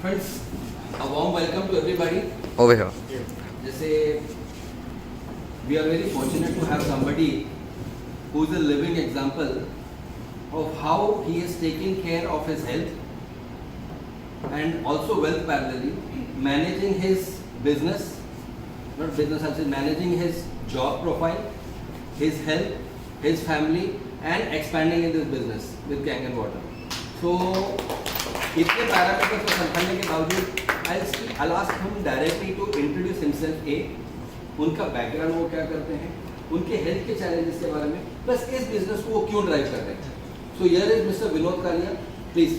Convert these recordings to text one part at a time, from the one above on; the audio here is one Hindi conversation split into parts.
Friends, a warm welcome to everybody. Over here. जैसे we are very fortunate to have somebody who is a living example of how he is taking care of his health and also wealth parallelly, managing his business, not business, I'm saying managing his job profile, his health, his family, and expanding in this business with Kangen Water. So, इतने पैरामीटर्स को संभालने के बावजूद I'll ask him directly to introduce himself. उनका बैकग्राउंड वो क्या करते हैं, उनके हेल्थ के चैलेंजेस के बारे में, प्लस इस बिजनेस को वो क्यों ड्राइव कर रहे हैं. So here is mister Vinod Kaliya, please.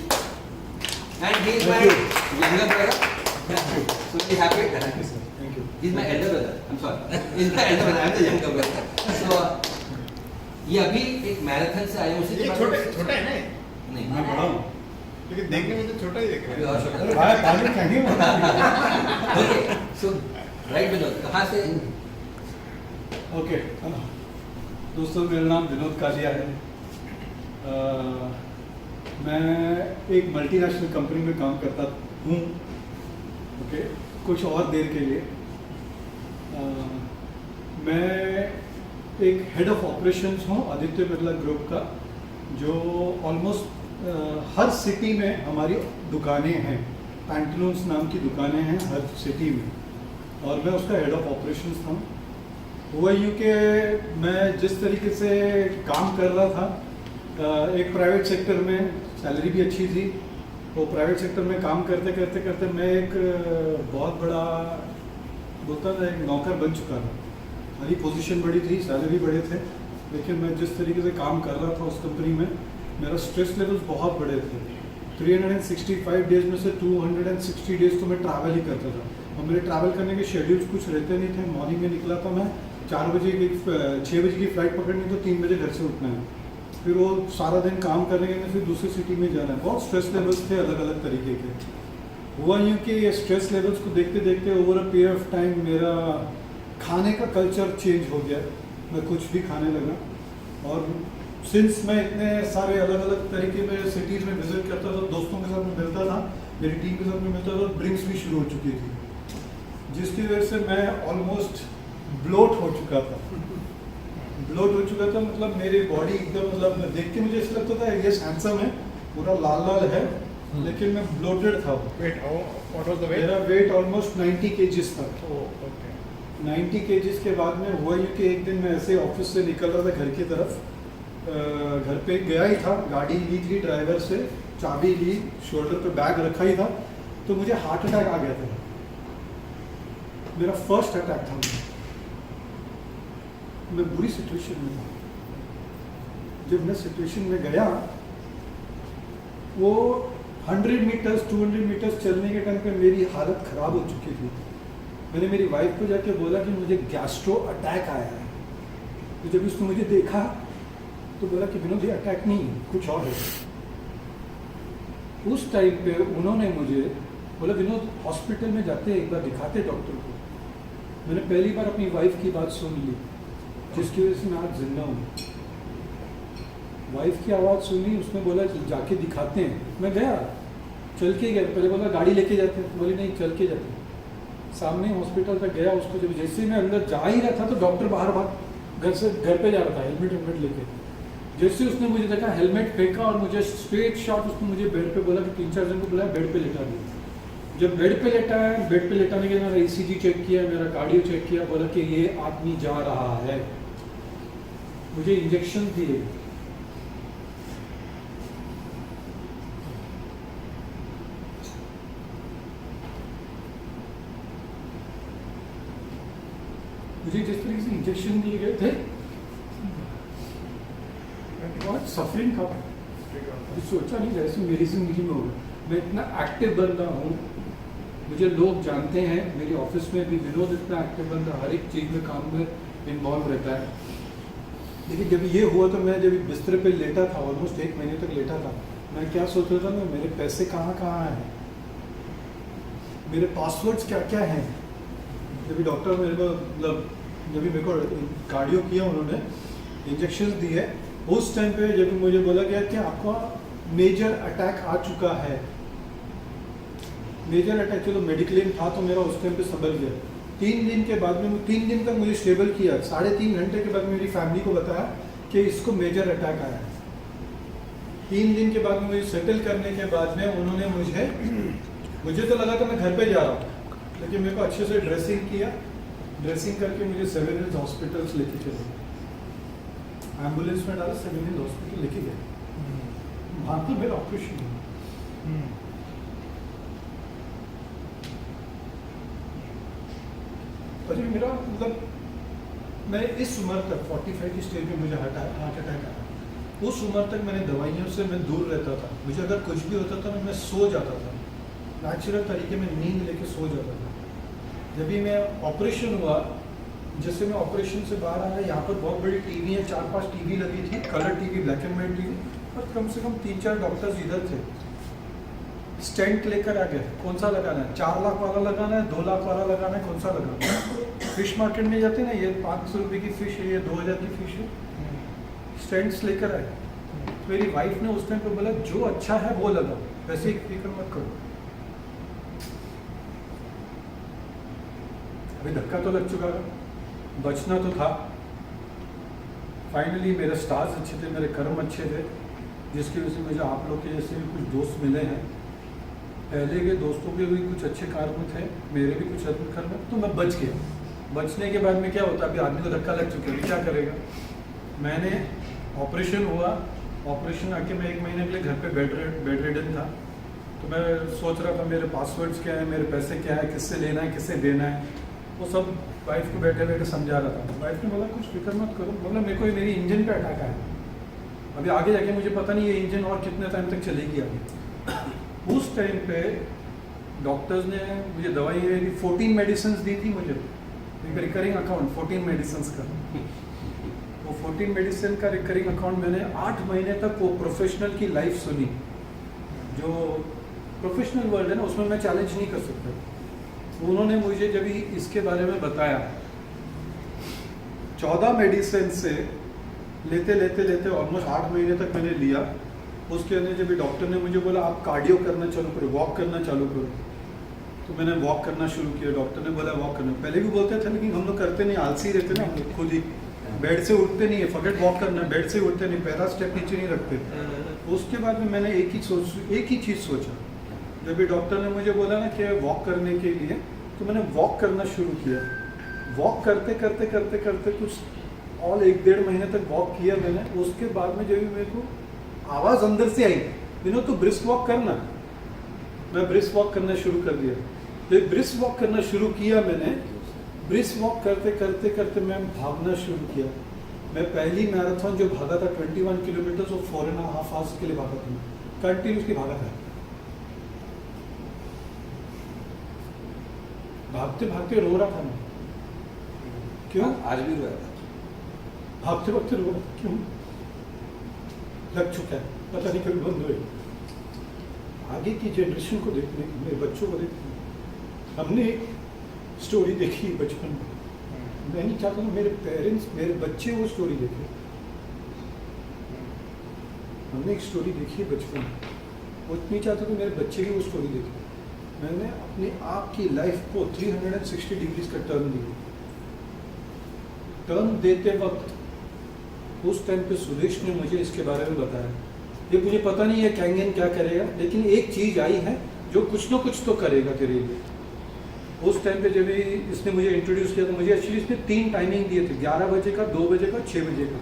And he is my younger brother. So we happy. Thank you. He is my elder brother. I am sorry. He is my elder brother. I am the younger brother. So ये अभी एक मैराथन से आए हैं. उसी के छोटा है ना? नहीं, मैं बड़ा हूं, लेकिन देखने में तो छोटा ही दिख रहा है. ओके. सो राइट विनोद, कहाँ से? ओके दोस्तों, मेरा नाम विनोद कालिया है. मैं एक मल्टीनेशनल कंपनी में काम करता हूँ. ओके, कुछ और देर के लिए. मैं एक हेड ऑफ ऑपरेशंस हूँ आदित्य बिरला ग्रुप का, जो ऑलमोस्ट हर सिटी में हमारी दुकानें हैं. पैंटलून्स नाम की दुकानें हैं हर सिटी में, और मैं उसका हेड ऑफ ऑपरेशंस था. हुआ यूँ कि मैं जिस तरीके से काम कर रहा था, एक प्राइवेट सेक्टर में सैलरी भी अच्छी थी. वो प्राइवेट सेक्टर में काम करते करते करते मैं एक बहुत बड़ा बोलता था, एक नौकर बन चुका था. मेरी पोजीशन बड़ी थी, सैलरी बड़े थे, लेकिन मैं जिस तरीके से काम कर रहा था उस कंपनी में, मेरा स्ट्रेस लेवल्स बहुत बड़े थे. 365 डेज में से 260 डेज तो मैं ट्रैवल ही करता था, और मेरे ट्रैवल करने के शेड्यूल्स कुछ रहते नहीं थे. मॉर्निंग में निकला था मैं 4 बजे की, 6 बजे की फ़्लाइट पकड़नी तो 3 बजे घर से उठना है. फिर वो सारा दिन काम करने के लिए फिर दूसरी सिटी में जाना है. बहुत स्ट्रेस लेवल्स थे अलग अलग तरीके के. हुआ यूँ कि ये स्ट्रेस लेवल्स को देखते देखते over a period of time मेरा खाने का कल्चर चेंज हो गया. मैं कुछ भी खाने लगा, और सिंस मैं इतने सारे अलग अलग तरीके में सिटीज़ में विजिट करता था, दोस्तों के साथ में मिलता था, मेरी टीम के साथ में मिलता था, ड्रिंक्स भी शुरू हो चुकी थी, जिसकी वजह से मैं ऑलमोस्ट ब्लोट हो चुका था. ब्लोट हो चुका था मतलब मेरी बॉडी एकदम, मतलब देख के मुझे ऐसा लगता था ये हैंडसम है, पूरा लाल लाल है, लेकिन मैं ब्लोटेड था. मेरा वेट ऑलमोस्ट 90 kgs था. 90 kgs के बाद में हुआ ये कि एक दिन मैं ऐसे ऑफिस से निकल रहा था घर की तरफ. घर पे गया ही था, गाड़ी ली थी ड्राइवर से, चाबी ली, शोल्डर पे बैग रखा ही था, तो मुझे हार्ट अटैक आ गया था. मेरा फर्स्ट अटैक था. मैं बुरी सिचुएशन में था. जब मैं सिचुएशन में गया, वो 100 मीटर्स 200 मीटर्स चलने के टाइम पे मेरी हालत ख़राब हो चुकी थी. मैंने मेरी वाइफ को जाके बोला कि मुझे गैस्ट्रो अटैक आया है. तो जब उसने मुझे देखा तो बोला कि विनोद ये अटैक नहीं, कुछ और है. उस टाइम पे उन्होंने मुझे बोला, विनोद हॉस्पिटल में जाते एक बार दिखाते डॉक्टर को. मैंने पहली बार अपनी वाइफ की बात सुन ली, जिसकी वजह से मैं आज जिंदा हूँ. वाइफ की आवाज़ सुनी, उसने बोला कि जाके दिखाते हैं. मैं गया, चल के गया. पहले बोला गाड़ी लेके जाते हैं, बोले नहीं चल के जाते हैं. सामने हॉस्पिटल तक गया. उसको जब जैसे मैं अंदर जा ही रहा था तो डॉक्टर बाहर घर पे जा रहा था हेलमेट लेके. जैसे उसने मुझे देखा, हेलमेट फेंका और मुझे स्ट्रेट शॉट उसने मुझे बेड पे बोला कि 3-4 जन को बुलाया, बेड पे लेटा दिया. जब बेड पे लेटाया, बेड पे लेटाने के बाद मेरा ECG चेक किया, मेरा कार्डियो चेक किया, बोला कि ये आदमी जा रहा है. मुझे इंजेक्शन दिए. मुझे जिस तरीके से इंजेक्शन दिए गए थे, बहुत सफरिंग था. मुझे सोचा नहीं जैसे मेरी जिंदगी में होगा. मैं इतना एक्टिव बंदा हूँ, मुझे लोग जानते हैं. मेरे ऑफिस में भी विनोद इतना एक्टिव बंदा, हर एक चीज़ में काम में इन्वॉल्व रहता है. लेकिन जब ये हुआ तो मैं जब बिस्तर पे लेटा था, ऑलमोस्ट 1 महीने तक लेटा था, मैं क्या सोच रहा था, मैं मेरे पैसे कहाँ कहाँ हैं, मेरे पासवर्ड्स क्या क्या हैं. जब डॉक्टर मेरे को मतलब जब मेरे को कार्डियो किया, उन्होंने इंजेक्शन दिए, उस टाइम पे जब मुझे बोला गया कि आपका मेजर अटैक आ चुका है, मेजर अटैक चलो मेडिक्लेम था तो मेरा उस टाइम पे संभल गया। 3 दिन के बाद में 3 दिन तक मुझे स्टेबल किया। 3.5 घंटे के बाद मेरी फैमिली को बताया कि इसको मेजर अटैक आया है। 3 दिन के बाद मुझे सेटल करने के बाद में उन्होंने मुझे तो लगा था मैं घर पे जा रहा हूँ, लेकिन मेरे को अच्छे से ड्रेसिंग किया। ड्रेसिंग करके मुझे 7 हिल्स हॉस्पिटल्स लेके चले, एम्बुलेंस में डाला 7 हिल्स हॉस्पिटल लेके गए। वहाँ पर मेरा ऑपरेशन हुआ। और ये मेरा मतलब मैं इस उम्र तक 45 की स्टेज में मुझे हार्ट अटैक आया। उस उम्र तक मैंने दवाइयों से मैं दूर रहता था। मुझे अगर कुछ भी होता था मैं सो जाता था, नेचुरल तरीके में नींद लेके सो जाता था। जब भी मैं ऑपरेशन हुआ, जैसे मैं ऑपरेशन से बाहर आया, यहाँ पर बहुत बड़ी टीवी है, 4-5 टीवी लगी थी, colour TV, black and white TV, और कम से कम 3-4 डॉक्टर्स इधर थे। स्टेंट लेकर आ गए, कौन सा लगाना है, 4 लाख वाला लगाना है, 2 लाख वाला लगाना है, कौन सा लगाना है। फिश मार्केट में जाते ना, ये 500 रुपये की फिश है, ये 2000 की फिश है। स्टेंट्स लेकर आए। तो मेरी वाइफ ने उस टाइम पे बोला जो अच्छा है वो लगाओ, वैसे ही फिक्र मत करो। अभी धक्का तो लग चुका था, बचना तो था। फाइनली मेरे स्टार्स अच्छे थे, मेरे कर्म अच्छे थे, जिसकी वजह से मुझे आप लोग के जैसे भी कुछ दोस्त मिले हैं। पहले के दोस्तों के भी कुछ अच्छे कर्म थे, मेरे भी कुछ अच्छे कर्म, तो मैं बच गया। बचने के बाद में क्या होता है, अभी आदमी को धक्का लग चुका है, क्या करेगा। मैंने ऑपरेशन हुआ, ऑपरेशन आके मैं 1 महीने के लिए घर पे बेड रिडन था। तो मैं सोच रहा था मेरे पासवर्ड्स क्या है, मेरे पैसे क्या है, किससे लेना है, किससे देना है, वो सब वाइफ को बैठे बैठे समझा रहा था। वाइफ ने बोला कुछ फिक्र मत करो, मतलब मेरे को मेरी इंजन पे अटैक आया। अभी आगे जाके मुझे पता नहीं ये इंजन और कितने टाइम तक चलेगी आगे। उस टाइम पे डॉक्टर्स ने मुझे दवाई 14 मेडिसिन दी थी मुझे, रिकरिंग अकाउंट 14 मेडिसिन का। वो 14 मेडिसिन का रिकरिंग अकाउंट मैंने 8 महीने तक वो प्रोफेशनल की लाइफ सुनी। जो प्रोफेशनल वर्ल्ड है ना, उसमें मैं चैलेंज नहीं कर सकता। उन्होंने मुझे जब इसके बारे में बताया, 14 मेडिसिन से लेते लेते लेते ऑलमोस्ट 8 महीने तक मैंने लिया। उसके अंदर जब डॉक्टर ने मुझे बोला आप कार्डियो करना चालू करो, वॉक करना चालू करो, तो मैंने वॉक करना शुरू किया। डॉक्टर ने बोला वॉक करना, पहले भी बोलते थे लेकिन हम लोग करते नहीं, आलसी रहते ना हम लोग, खुद ही बेड से उठते नहीं है, फकट वॉक करना, बेड से उठते नहीं, पहला स्टेप नीचे नहीं रखते। उसके बाद में मैंने एक ही चीज़ सोचा। जब भी डॉक्टर ने मुझे बोला ना कि वॉक करने के लिए, तो मैंने वॉक करना शुरू किया। वॉक करते करते करते करते कुछ और 1-1.5 महीने तक वॉक किया मैंने। उसके बाद में जब मेरे को आवाज़ अंदर से आई, विनोद तो ब्रिस्क वॉक करना, मैं ब्रिस्क वॉक करना शुरू कर दिया। जब ब्रिस्क वॉक करना शुरू किया मैंने, ब्रिस्क वॉक करते करते करते मैं भागना शुरू किया। मैं पहली मैराथन जो भागा था 21 किलोमीटर, वो 4.5 आवर्स के लिए भागा था, कंटिन्यूसली भागा था। भागते भागते रो रहा था मैं। क्यों? आज भी रोया था। भागते भागते रो रहा था, क्यों? लग चुका है, पता नहीं कभी बंद होए। आगे की जनरेशन को देखने, मेरे बच्चों को देखने, हमने एक स्टोरी देखी बचपन में। मैं नहीं चाहता था मेरे पेरेंट्स, मेरे बच्चे वो स्टोरी देखे। हमने एक स्टोरी देखी बचपन में, वो नहीं चाहता था मेरे बच्चे भी वो स्टोरी देखे। मैंने अपने आप की लाइफ को 360 डिग्रीज का टर्न दिया। टर्न देते वक्त उस टाइम पे सुरेश ने मुझे इसके बारे में बताया। ये मुझे पता नहीं है कैंगन क्या करेगा, लेकिन एक चीज आई है जो कुछ ना कुछ तो करेगा तेरे लिए। उस टाइम पे जब इसने मुझे इंट्रोड्यूस किया तो मुझे एक्चुअली इसने 3 टाइमिंग दिए थे, 11 बजे का, 2 बजे का, 6 बजे का।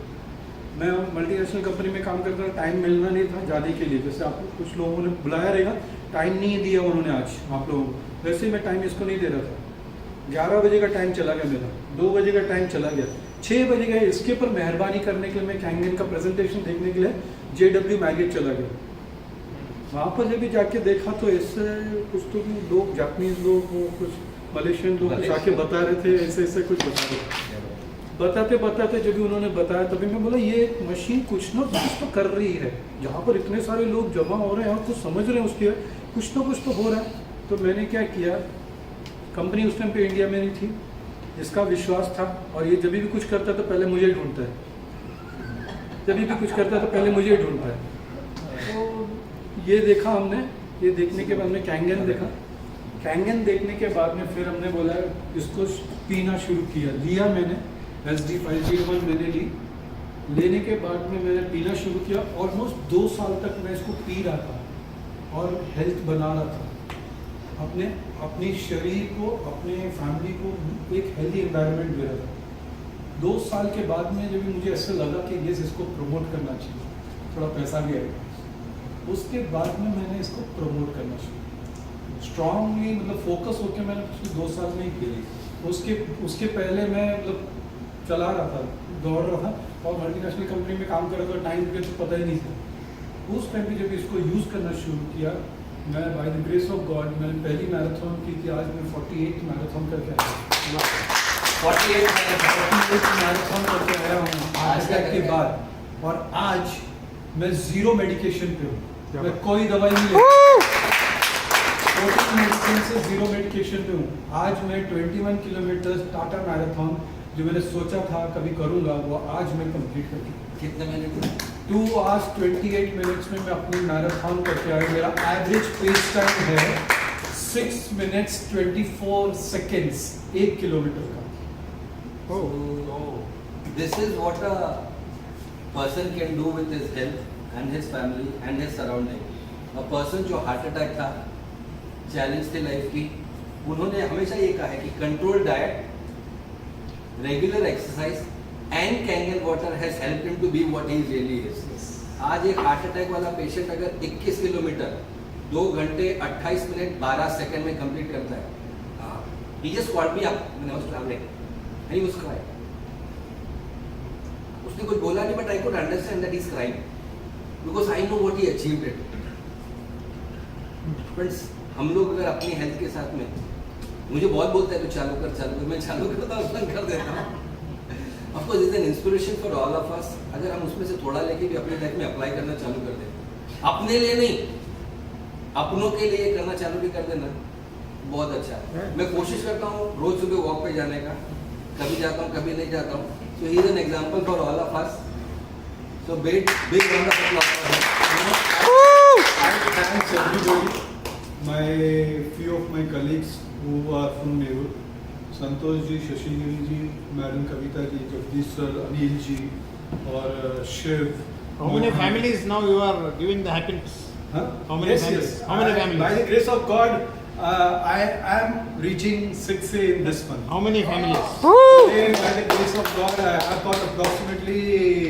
मैं मल्टीनेशनल कंपनी में काम करता था, टाइम मिलना नहीं था जाने के लिए। जैसे आप कुछ लोगों ने बुलाया रहेगा, टाइम नहीं दिया उन्होंने आज आप लोगों को, वैसे ही मैं टाइम इसको नहीं दे रहा था। 11 बजे का टाइम चला गया मेरा, 2 बजे का टाइम चला गया, 6 बजे का इसके ऊपर मेहरबानी करने के लिए मैं कैंगन का प्रेजेंटेशन देखने के लिए JW मैरियट चला गया। वहाँ पर जब भी जाके देखा तो ऐसे कुछ तो लोग, जापानीज लोग, कुछ मलेशियन लोग कुछ आके बता रहे थे, ऐसे ऐसे कुछ बता रहे थे। बताते बताते जब भी उन्होंने बताया तभी मैं बोला ये मशीन कुछ ना कुछ तो कर रही है। जहाँ पर इतने सारे लोग जमा हो रहे हैं और कुछ समझ रहे हैं उसके, कुछ ना कुछ तो हो रहा है। तो मैंने क्या किया, कंपनी उस टाइम पे इंडिया में नहीं थी, इसका विश्वास था, और ये जब भी कुछ करता तो पहले मुझे ढूंढता है, जब भी कुछ करता तो पहले मुझे ढूंढता है। तो ये देखा हमने, ये देखने के बाद में कैंगन देखा, कैंगन देखने के बाद में फिर हमने बोला इसको पीना शुरू किया, लिया मैंने SD501 मैंने ली। लेने के बाद में मैंने पीना शुरू किया। ऑलमोस्ट 2 साल तक मैं इसको पी रहा था और हेल्थ बना रहा था, अपने शरीर को, अपने फैमिली को एक हेल्दी एनवायरनमेंट दे रहा था। 2 साल के बाद में जब मुझे ऐसा लगा कि ये इसको प्रमोट करना चाहिए, थोड़ा पैसा भी आएगा, उसके बाद में मैंने इसको प्रमोट करना शुरू किया स्ट्रांगली, मतलब फोकस होकर मैंने पिछले 2 साल में ही किया। उसके पहले मैं मतलब चला रहा था, दौड़ रहा था और मल्टीनेशनल कंपनी में काम कर रहा था, टाइम पे तो पता ही नहीं था। उस टाइम पे जब इसको यूज़ करना शुरू किया, मैं by the grace of God मैंने पहली मैराथन की थी, आज मैं 48 मैराथन करके आया 48 मैराथन करके आया हूँ आज तक के बाद। और आज मैं 0 मेडिकेशन पे हूँ, मैं कोई दवाई नहीं लेता, 14 मेडिसिन से 0 मेडिकेशन पे हूँ। आज मैं 21 किलोमीटर टाटा मैराथन जो मैंने सोचा था कभी करूँगा, वो आज मैं कंप्लीट कर दिया। कितने मिनट? 2 hours 28 minutes में मैं अपनी मैराथन करके आया। मेरा एवरेज पेस टाइम है 6 minutes 24 seconds 1 किलोमीटर का। So, this is what a person can do with his health and his family and his surrounding. A person जो हार्ट अटैक था, चैलेंज थी लाइफ की, उन्होंने हमेशा ये कहा है कि control diet, regular exercise and Kangen water has helped him to be what he really is. आज एक हार्ट अटैक वाला पेशेंट अगर 21 किलोमीटर 2 घंटे 28 मिनट 12 सेकंड में कंप्लीट करता है, he just called me up when I was traveling and he was crying. उसने कुछ बोला नहीं, but I could understand that he's crying because I know what he achieved it. Friends, हम लोग अगर अपनी हेल्थ के साथ में, मुझे बहुत बोलता है तो चालू कर, मैं चालू करता हूँ, बंद कर देता हूँ। Of course, it's an inspiration for all of us. अगर हम उसमें से थोड़ा लेके भी अपनी लाइफ में अप्लाई करना चालू कर दें, अपने लिए नहीं, अपनों के लिए करना चालू भी कर देना, बहुत अच्छा है। मैं कोशिश करता हूँ रोज सुबह वॉक पे जाने का, कभी जाता हूँ कभी नहीं जाता हूँ। So he is an example for all of us. So big round of applause for him. I thanks everybody, my few of my colleagues who are from Nehru, Santosh ji, Shashigiri ji, madam Kavita ji, Jagdish sir, Anil ji और Shiv. How many families now you are giving the happiness? Huh? How many families? How many families? By the grace of God, I am reaching 6A in this month. How many families? Today, by the grace of God, I've got approximately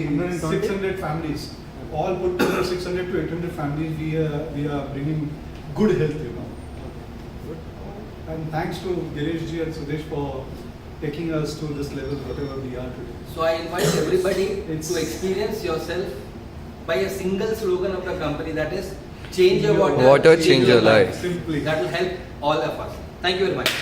120? 600 families. All put together 600 to 800 families. We are bringing good health, you know. And thanks to Girish ji and Sudesh for taking us to this level, whatever we are today. So I invite everybody It's- to experience yourself by a single slogan of the company, that is change your water, Water, change your life. Simply. That will help all of us. Thank you very much.